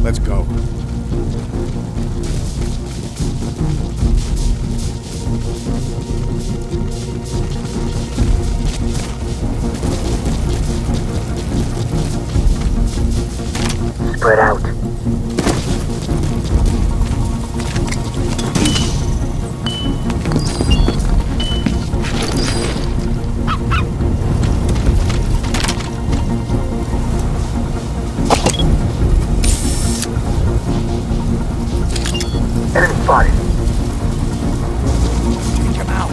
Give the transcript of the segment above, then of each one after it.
Let's go. Spread out. Enemy spotted. Take him out.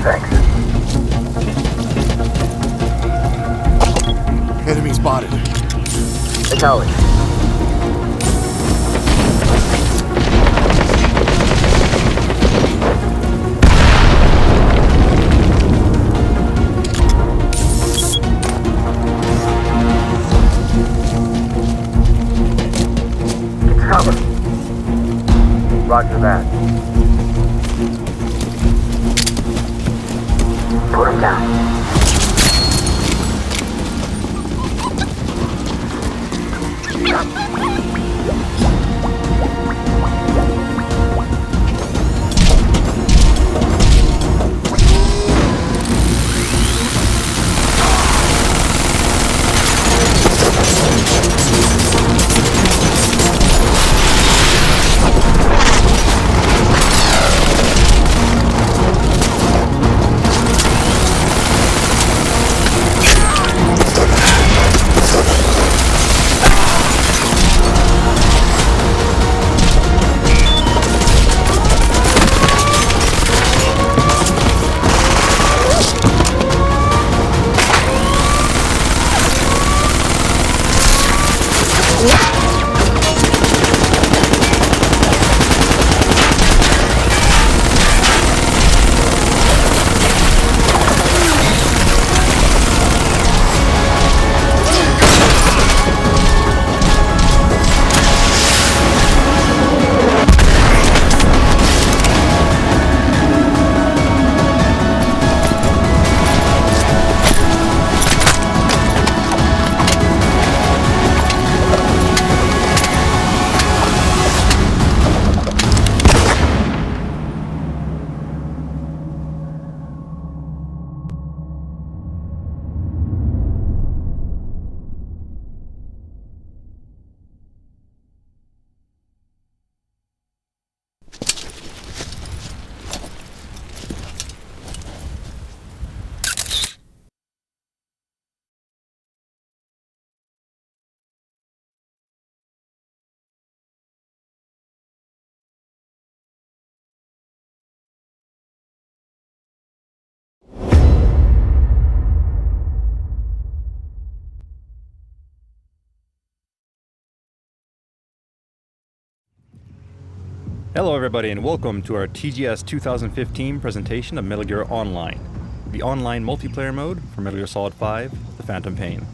Thanks. Enemy spotted. Acknowledge. Cover. Roger that. Put him down. Hello everybody and welcome to our TGS 2015 presentation of Metal Gear Online, the online multiplayer mode for Metal Gear Solid 5, The Phantom Pain.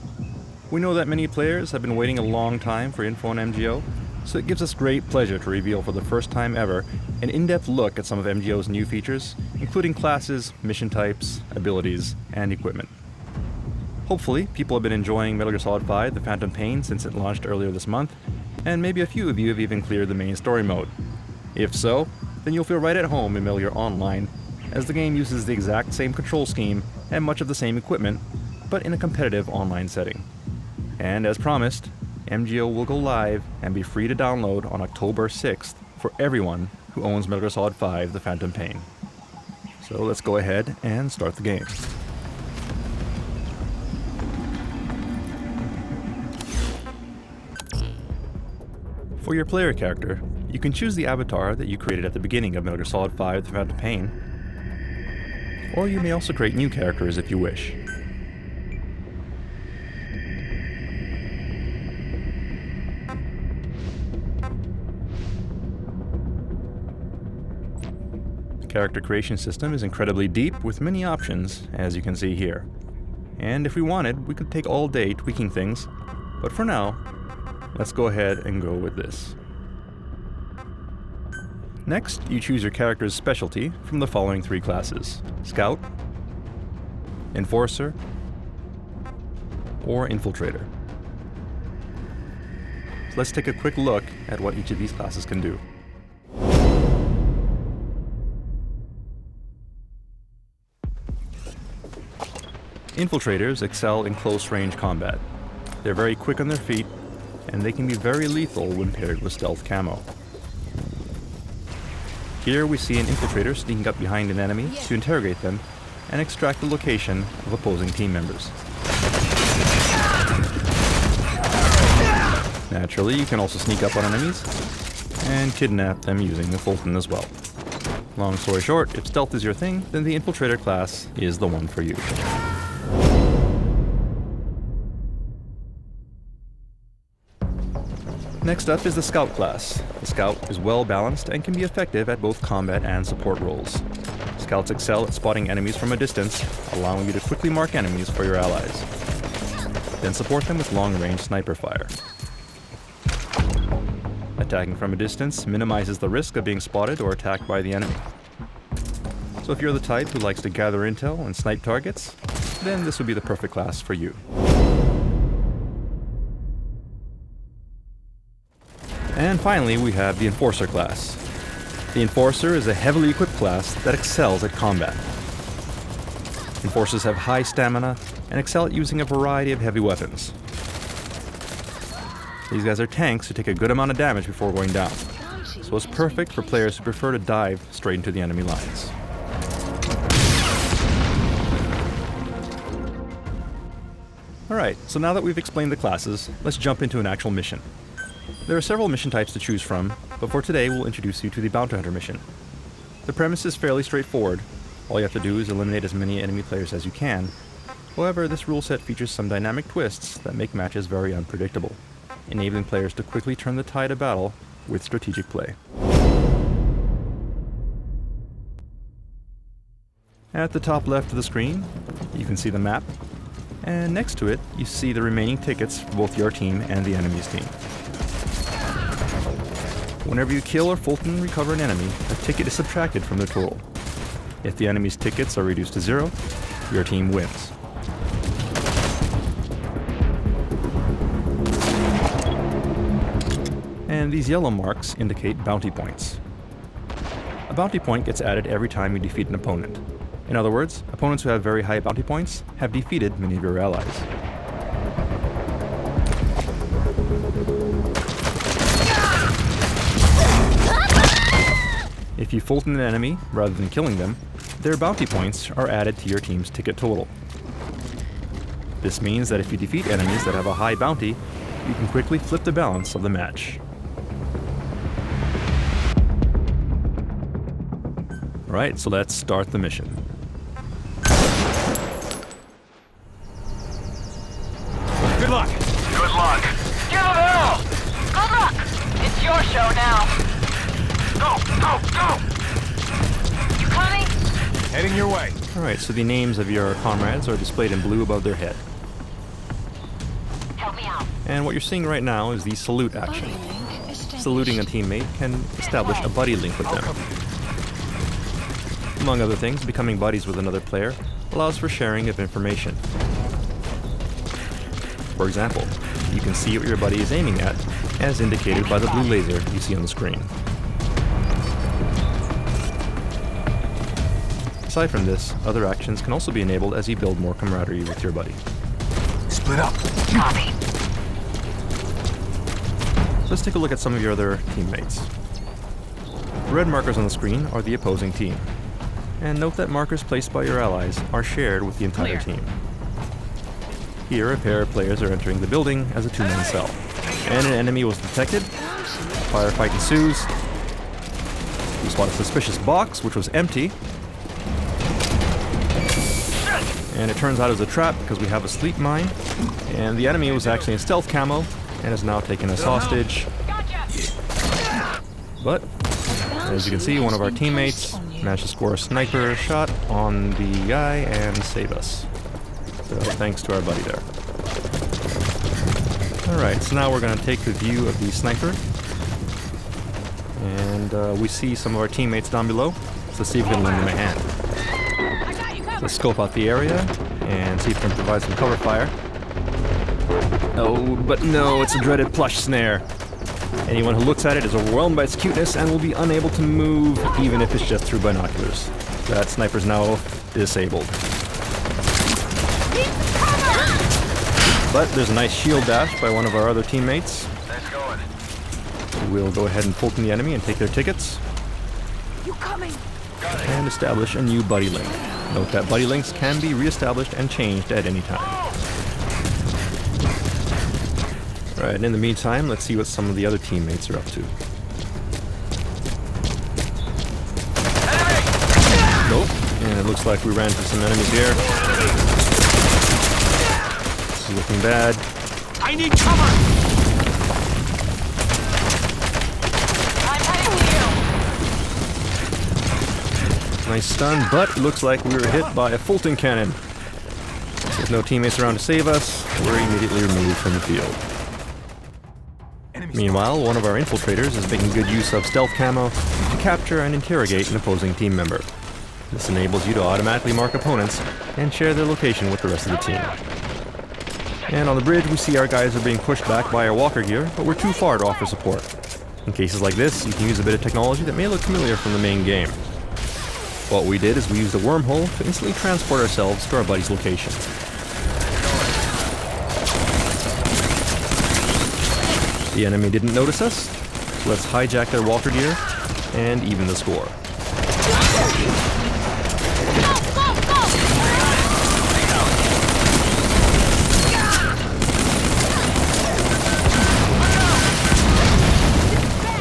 We know that many players have been waiting a long time for info on MGO, so it gives us great pleasure to reveal for the first time ever an in-depth look at some of MGO's new features, including classes, mission types, abilities, and equipment. Hopefully, people have been enjoying Metal Gear Solid 5, The Phantom Pain since it launched earlier this month, and maybe a few of you have even cleared the main story mode. If so, then you'll feel right at home in Metal Gear Online, as the game uses the exact same control scheme and much of the same equipment, but in a competitive online setting. And as promised, MGO will go live and be free to download on October 6th for everyone who owns Metal Gear Solid 5 The Phantom Pain. So let's go ahead and start the game. For your player character, you can choose the avatar that you created at the beginning of Metal Gear Solid 5 The Phantom Pain, or you may also create new characters if you wish. The character creation system is incredibly deep with many options, as you can see here. And if we wanted, we could take all day tweaking things, but for now, let's go ahead and go with this. Next, you choose your character's specialty from the following 3 classes: Scout, Enforcer, or Infiltrator. So let's take a quick look at what each of these classes can do. Infiltrators excel in close-range combat. They're very quick on their feet, and they can be very lethal when paired with stealth camo. Here we see an infiltrator sneaking up behind an enemy to interrogate them and extract the location of opposing team members. Naturally, you can also sneak up on enemies and kidnap them using the Fulton as well. Long story short, if stealth is your thing, then the Infiltrator class is the one for you. Next up is the Scout class. The Scout is well balanced and can be effective at both combat and support roles. Scouts excel at spotting enemies from a distance, allowing you to quickly mark enemies for your allies. Then support them with long-range sniper fire. Attacking from a distance minimizes the risk of being spotted or attacked by the enemy. So if you're the type who likes to gather intel and snipe targets, then this would be the perfect class for you. And finally, we have the Enforcer class. The Enforcer is a heavily equipped class that excels at combat. Enforcers have high stamina and excel at using a variety of heavy weapons. These guys are tanks who take a good amount of damage before going down, so it's perfect for players who prefer to dive straight into the enemy lines. Alright, so now that we've explained the classes, let's jump into an actual mission. There are several mission types to choose from, but for today we'll introduce you to the Bounty Hunter mission. The premise is fairly straightforward. All you have to do is eliminate as many enemy players as you can. However, this rule set features some dynamic twists that make matches very unpredictable, enabling players to quickly turn the tide of battle with strategic play. At the top left of the screen, you can see the map, and next to it, you see the remaining tickets for both your team and the enemy's team. Whenever you kill or Fulton recover an enemy, a ticket is subtracted from their total. If the enemy's tickets are reduced to 0, your team wins. And these yellow marks indicate bounty points. A bounty point gets added every time you defeat an opponent. In other words, opponents who have very high bounty points have defeated many of your allies. If you Fulton an enemy rather than killing them, their bounty points are added to your team's ticket total. This means that if you defeat enemies that have a high bounty, you can quickly flip the balance of the match. Alright, so let's start the mission. Good luck! Good luck. Give him hell! Good luck! It's your show now. Go, go, go! You coming? Heading your way. Alright, so the names of your comrades are displayed in blue above their head. Help me out. And what you're seeing right now is the salute action. Saluting a teammate can establish a buddy link with them. Among other things, becoming buddies with another player allows for sharing of information. For example, you can see what your buddy is aiming at, as indicated by the blue laser you see on the screen. Aside from this, other actions can also be enabled as you build more camaraderie with your buddy. Split up. Copy. So let's take a look at some of your other teammates. The red markers on the screen are the opposing team. And note that markers placed by your allies are shared with the entire team. Here, a pair of players are entering the building as a two-man cell. And an enemy was detected. Firefight ensues. We spot a suspicious box, which was empty. And it turns out it was a trap because we have a sleep mine. And the enemy was actually in stealth camo and is now taken as hostage. But, as you can see, one of our teammates managed to score a sniper shot on the guy and save us. So thanks to our buddy there. Alright, so now we're going to take the view of the sniper. And we see some of our teammates down below, so let's see if we can lend them a hand. Let's scope out the area and see if we can provide some cover fire. Oh, but no, it's a dreaded plush snare. Anyone who looks at it is overwhelmed by its cuteness and will be unable to move, even if it's just through binoculars. That sniper's now disabled. But there's a nice shield dash by one of our other teammates. We'll go ahead and Fulton the enemy and take their tickets. You coming? And establish a new buddy link. Note that buddy links can be re-established and changed at any time. Alright, and in the meantime, let's see what some of the other teammates are up to. Nope, and it looks like we ran into some enemies here. This is looking bad. I need cover! I'm heading to you. Nice stun, but it looks like we were hit by a Fulton cannon. With no teammates around to save us, we're immediately removed from the field. Meanwhile, one of our infiltrators is making good use of stealth camo to capture and interrogate an opposing team member. This enables you to automatically mark opponents and share their location with the rest of the team. And on the bridge, we see our guys are being pushed back by our walker gear, but we're too far to offer support. In cases like this, you can use a bit of technology that may look familiar from the main game. What we did is we used a wormhole to instantly transport ourselves to our buddy's location. The enemy didn't notice us, so let's hijack their walker gear and even the score.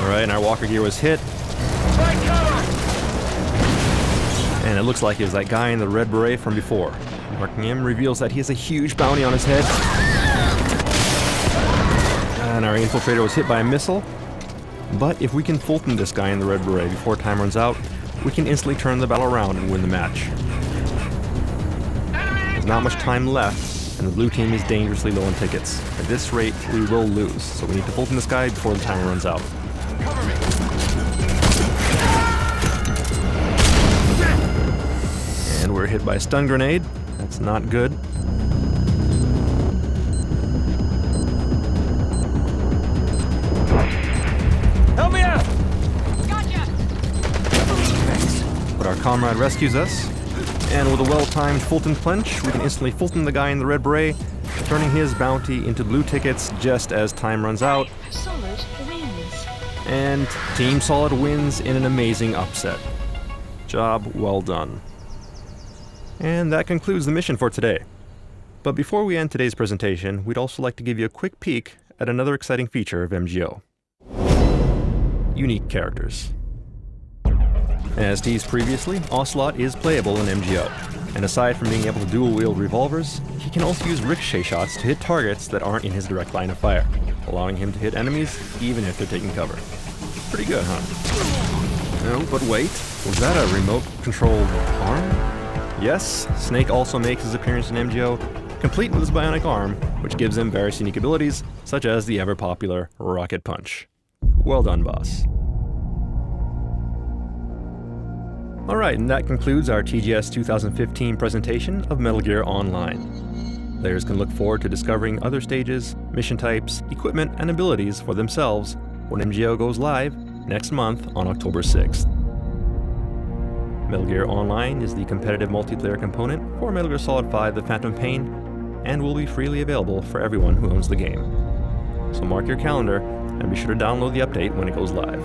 Alright, and our walker gear was hit. And it looks like it was that guy in the red beret from before. Marking him reveals that he has a huge bounty on his head. And our infiltrator was hit by a missile. But if we can Fulton this guy in the red beret before time runs out, we can instantly turn the battle around and win the match. There's not much time left, and the blue team is dangerously low on tickets. At this rate, we will lose, so we need to Fulton this guy before the timer runs out. And we're hit by a stun grenade. That's not good. Help me out! Gotcha! But our comrade rescues us, and with a well-timed Fulton punch, we can instantly Fulton the guy in the red beret, turning his bounty into blue tickets just as time runs out. Solid wins. And Team Solid wins in an amazing upset. Job well done. And that concludes the mission for today. But before we end today's presentation, we'd also like to give you a quick peek at another exciting feature of MGO. Unique characters. As teased previously, Ocelot is playable in MGO, and aside from being able to dual-wield revolvers, he can also use ricochet shots to hit targets that aren't in his direct line of fire, allowing him to hit enemies even if they're taking cover. Pretty good, huh? No, but wait, was that a remote-controlled arm? Yes, Snake also makes his appearance in MGO, complete with his bionic arm, which gives him various unique abilities, such as the ever-popular Rocket Punch. Well done, boss. Alright, and that concludes our TGS 2015 presentation of Metal Gear Online. Players can look forward to discovering other stages, mission types, equipment, and abilities for themselves when MGO goes live next month on October 6th. Metal Gear Online is the competitive multiplayer component for Metal Gear Solid 5 The Phantom Pain, and will be freely available for everyone who owns the game. So mark your calendar, and be sure to download the update when it goes live.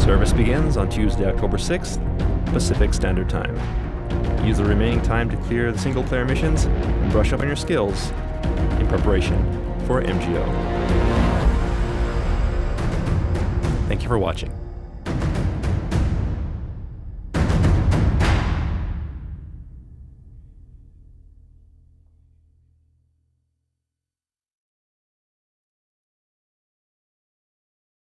Service begins on Tuesday, October 6th, Pacific Standard Time. Use the remaining time to clear the single-player missions and brush up on your skills in preparation for MGO. Thank you for watching.